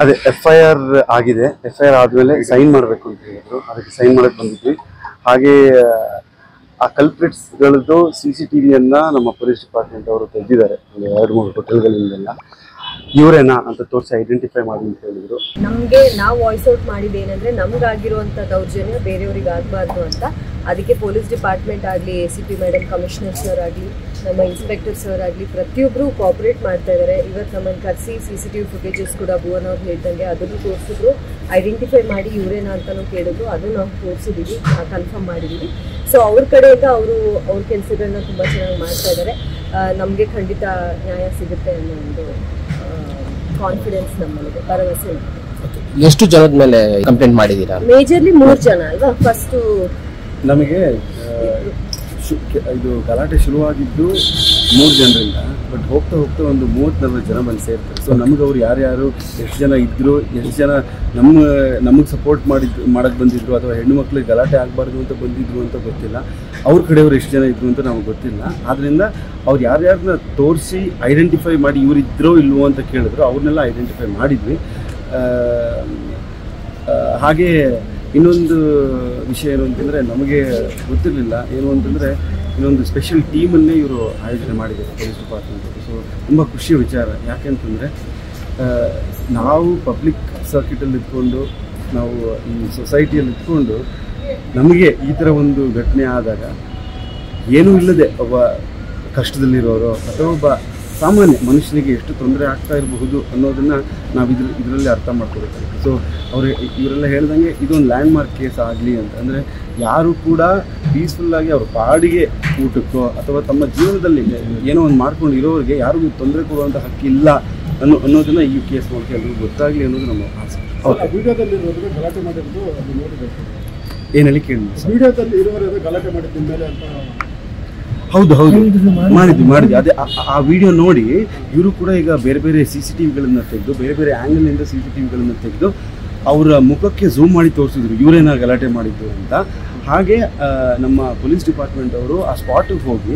ಅದೇ FIR ಆಗಿದೆ. FIR ಆದಮೇಲೆ ಸೈನ್ ಮಾಡಬೇಕು ಅಂತ ಹೇಳಿದ್ರು. ಅದಕ್ಕೆ ಸೈನ್ ಮಾಡಕ್ಕೆ ಬಂದಿದ್ವಿ. ಹಾಗೆ ಆ ಕಲ್ಪ್ರಿಟ್ಸ್ಗಳದ್ದು CCTVಯನ್ನ ನಮ್ಮ ಪೊಲೀಸ್ ಡಿಪಾರ್ಟ್ಮೆಂಟ್ ಅವರು ತೆಗೆದಿದ್ದಾರೆ. ಒಂದು 2-3 ಹೋಟೆಲ್ಗಳಿಂದೆಲ್ಲ ಇವರೇನಾ ಅಂತ ತೋರಿಸಿ ಐಡೆಂಟಿಫೈ ಮಾಡಿ ಅಂತ ಹೇಳಿದ್ರು. ನಮಗೆ ನಾವು ವಾಯ್ಸ್ ಔಟ್ ಮಾಡಿದ್ದೇನೆಂದ್ರೆ ನಮಗಾಗಿರುವಂಥ ದೌರ್ಜನ್ಯ ಬೇರೆಯವ್ರಿಗೆ ಆಗಬಾರ್ದು ಅಂತ. ಅದಕ್ಕೆ ಪೊಲೀಸ್ ಡಿಪಾರ್ಟ್ಮೆಂಟ್ ಆಗಲಿ, ACP ಮೇಡಮ್, ಕಮಿಷನರ್ ಸರ್ ಆಗಲಿ, ನಮ್ಮ ಇನ್ಸ್ಪೆಕ್ಟರ್ ಸರ್ ಆಗಲಿ ಪ್ರತಿಯೊಬ್ಬರು ಕೋಆಪರೇಟ್ ಮಾಡ್ತಾ ಇದ್ದಾರೆ. ಇವತ್ತು ನಮ್ಮನ್ನು ಕರೆಸಿ CCTV ಫುಟೇಜಸ್ ಕೂಡ ಭುವನ್ ಅವ್ರು ಹೇಳ್ದಂಗೆ ಅದನ್ನು ತೋರಿಸಿದ್ರು. ಐಡೆಂಟಿಫೈ ಮಾಡಿ ಇವರೇನಾ ಅಂತಲೂ ಕೇಳಿದ್ರು. ಅದು ನಾವು ತೋರಿಸಿದ್ದೀವಿ, ಕನ್ಫರ್ಮ್ ಮಾಡಿದ್ದೀವಿ. ಸೊ ಅವ್ರ ಕಡೆಯಿಂದ ಅವ್ರ ಕೆಲಸಗಳನ್ನ ತುಂಬ ಚೆನ್ನಾಗಿ ಮಾಡ್ತಾ ಇದ್ದಾರೆ. ನಮಗೆ ಖಂಡಿತ ನ್ಯಾಯ ಸಿಗುತ್ತೆ ಅನ್ನೋ ಒಂದು ಕಾನ್ಫಿಡೆನ್ಸ್ ನಮ್ಮಲ್ಲಿದೆ, ಭರವಸೆ. ಎಷ್ಟು ಜನದ ಮೇಲೆ ಕಂಪ್ಲೇಂಟ್ ಮಾಡಿದ್ದೀರಾ? ಮೇಜರ್ಲಿ 3 ಜನ ಅಲ್ವಾ. ಫಸ್ಟ್ ನಮಗೆ ಇದು ಗಲಾಟೆ ಶುರುವಾಗಿದ್ದು 3 ಜನರಿಂದ, ಬಟ್ ಹೋಗ್ತಾ ಹೋಗ್ತಾ ಒಂದು 30-40 ಜನ ಬಂದು ಸೇರ್ತಾರೆ. ಸೊ ನಮಗೆ ಅವ್ರು ಯಾರ್ಯಾರು ಎಷ್ಟು ಜನ ಇದ್ದರು, ಎಷ್ಟು ಜನ ನಮಗೆ ಸಪೋರ್ಟ್ ಮಾಡಕ್ಕೆ ಬಂದಿದ್ರು, ಅಥವಾ ಹೆಣ್ಣು ಮಕ್ಳಿಗೆ ಗಲಾಟೆ ಆಗಬಾರ್ದು ಅಂತ ಬಂದಿದ್ರು ಅಂತ ಗೊತ್ತಿಲ್ಲ. ಅವ್ರ ಕಡೆಯವ್ರು ಎಷ್ಟು ಜನ ಇದ್ರು ಅಂತ ನಮಗೆ ಗೊತ್ತಿಲ್ಲ. ಆದ್ದರಿಂದ ಅವ್ರು ಯಾರ್ಯಾರನ್ನ ತೋರಿಸಿ ಐಡೆಂಟಿಫೈ ಮಾಡಿ ಇವರಿದ್ರೋ ಇಲ್ವೋ ಅಂತ ಕೇಳಿದ್ರು. ಅವ್ರನ್ನೆಲ್ಲ ಐಡೆಂಟಿಫೈ ಮಾಡಿದ್ವಿ. ಹಾಗೆ ಇನ್ನೊಂದು ವಿಷಯ ಏನು ಅಂತಂದರೆ, ನಮಗೆ ಗೊತ್ತಿರಲಿಲ್ಲ ಏನು ಅಂತಂದರೆ ಇನ್ನೊಂದು ಸ್ಪೆಷಲ್ ಟೀಮನ್ನೇ ಇವರು ಆಯೋಜನೆ ಮಾಡಿದ್ದಾರೆ ಪೊಲೀಸ್ ಡಿಪಾರ್ಟ್ಮೆಂಟ್. ಸೊ ತುಂಬ ಖುಷಿಯ ವಿಚಾರ. ಯಾಕೆಂತಂದರೆ ನಾವು ಪಬ್ಲಿಕ್ ಸರ್ಕಿಟಲ್ಲಿ ಇದ್ಕೊಂಡು, ನಾವು ಈ ಸೊಸೈಟಿಯಲ್ಲಿ ಇದ್ಕೊಂಡು ನಮಗೆ ಈ ಥರ ಒಂದು ಘಟನೆ ಆದಾಗ ಏನೂ ಇಲ್ಲದೆ ಒಬ್ಬ ಕಷ್ಟದಲ್ಲಿರೋರು ಅಥವಾ ಒಬ್ಬ ಸಾಮಾನ್ಯ ಮನುಷ್ಯನಿಗೆ ಎಷ್ಟು ತೊಂದರೆ ಆಗ್ತಾ ಇರಬಹುದು ಅನ್ನೋದನ್ನು ನಾವು ಇದರಲ್ಲಿ ಅರ್ಥ ಮಾಡ್ಕೊಳ್ಬೇಕಾಗುತ್ತೆ. ಸೊ ಇವರೆಲ್ಲ ಹೇಳ್ದಂಗೆ ಇದೊಂದು ಲ್ಯಾಂಡ್ ಮಾರ್ಕ್ ಕೇಸ್ ಆಗಲಿ ಅಂತ ಅಂದರೆ, ಯಾರು ಕೂಡ ಪೀಸ್ಫುಲ್ಲಾಗಿ ಅವ್ರ ಪಾಡಿಗೆ ಊಟಕ್ಕೋ ಅಥವಾ ತಮ್ಮ ಜೀವನದಲ್ಲಿ ಏನೋ ಒಂದು ಮಾಡ್ಕೊಂಡು ಇರೋರಿಗೆ ಯಾರಿಗೂ ತೊಂದರೆ ಕೊಡುವಂಥ ಹಕ್ಕಿಲ್ಲ ಅನ್ನೋದನ್ನು ಈ ಕೇಸ್ ಮೂಲಕ ಎಲ್ಲರಿಗೂ ಗೊತ್ತಾಗಲಿ ಅನ್ನೋದು ನಮ್ಮ ಆಸೆ. ಗಲಾಟೆ ಮಾಡಿದ್ದು ಅದು ನೋಡಬೇಕು. ಏನು ಹೇಳಿ ಕೇಳಿ. ವಿಡಿಯೋದಲ್ಲಿ ಇರುವವರೆಗೂ ಗಲಾಟೆ ಮಾಡಿದ್ದ ಮೇಲೆ ಅಂತ. ಹೌದು ಮಾಡಿದ್ವಿ. ಅದೇ ಆ ವಿಡಿಯೋ ನೋಡಿ ಇವರು ಕೂಡ ಈಗ ಬೇರೆ ಬೇರೆ CCTVಗಳನ್ನು ತೆಗೆದು, ಬೇರೆ ಬೇರೆ ಆ್ಯಂಗಲ್ನಿಂದ CCTVಗಳನ್ನು ತೆಗೆದು ಅವರ ಮುಖಕ್ಕೆ ಝೂಮ್ ಮಾಡಿ ತೋರಿಸಿದ್ರು ಇವರೇನ ಗಲಾಟೆ ಮಾಡಿದ್ದು ಅಂತ. ಹಾಗೆ ನಮ್ಮ ಪೊಲೀಸ್ ಡಿಪಾರ್ಟ್ಮೆಂಟ್ ಅವರು ಆ ಸ್ಪಾಟಿಗೆ ಹೋಗಿ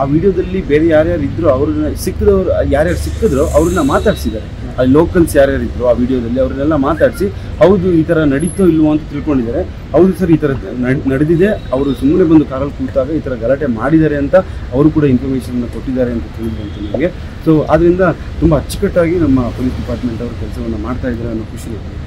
ಆ ವಿಡಿಯೋದಲ್ಲಿ ಬೇರೆ ಯಾರ್ಯಾರು ಇದ್ದರು ಅವ್ರನ್ನ ಯಾರ್ಯಾರು ಸಿಕ್ಕಿದ್ರು ಅವ್ರನ್ನ ಮಾತಾಡಿಸಿದ್ದಾರೆ. ಅಲ್ಲಿ ಲೋಕಲ್ಸ್ ಯಾರ್ಯಾರು ಇದ್ರು ಆ ವಿಡಿಯೋದಲ್ಲಿ ಅವ್ರನ್ನೆಲ್ಲ ಮಾತಾಡಿಸಿ, ಹೌದು ಈ ಥರ ನಡೀತೋ ಇಲ್ವೋ ಅಂತ ತಿಳ್ಕೊಂಡಿದ್ದಾರೆ. ಹೌದು ಸರ್, ಈ ಥರ ನಡೆದಿದೆ, ಅವರು ಸುಮ್ಮನೆ ಬಂದು ಕಾರಲ್ಲಿ ಕೂತಾಗ ಈ ಥರ ಗಲಾಟೆ ಮಾಡಿದ್ದಾರೆ ಅಂತ ಅವರು ಕೂಡ ಇನ್ಫಾರ್ಮೇಷನ್ನ ಕೊಟ್ಟಿದ್ದಾರೆ ಅಂತ ತಿಳಿದಂತೆ ನಮಗೆ. ಸೊ ಆದ್ದರಿಂದ ತುಂಬ ಅಚ್ಚುಕಟ್ಟಾಗಿ ನಮ್ಮ ಪೊಲೀಸ್ ಡಿಪಾರ್ಟ್ಮೆಂಟ್ ಅವರು ಕೆಲಸವನ್ನು ಮಾಡ್ತಾ ಇದ್ದಾರೆ ಅನ್ನೋ ಖುಷಿ ಇದೆ.